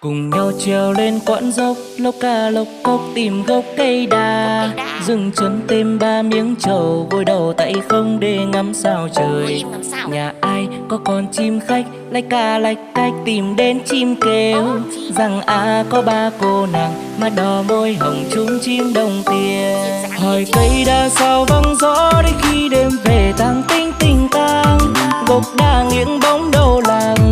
Cùng nhau trèo lên quãng dốc, lốc ca lốc cốc tìm gốc cây đa. Dừng chân thêm ba miếng trầu, gối đầu tay không để ngắm sao trời. Nhà ai có con chim khách, lách ca lách cách tìm đến chim kêu. Rằng có ba cô nàng, mà đỏ môi hồng chung chim đồng tiền. Hỏi cây đa sao vắng gió, đến khi đêm về tang tính tình tang. Gốc đa nghiêng bóng đầu làng,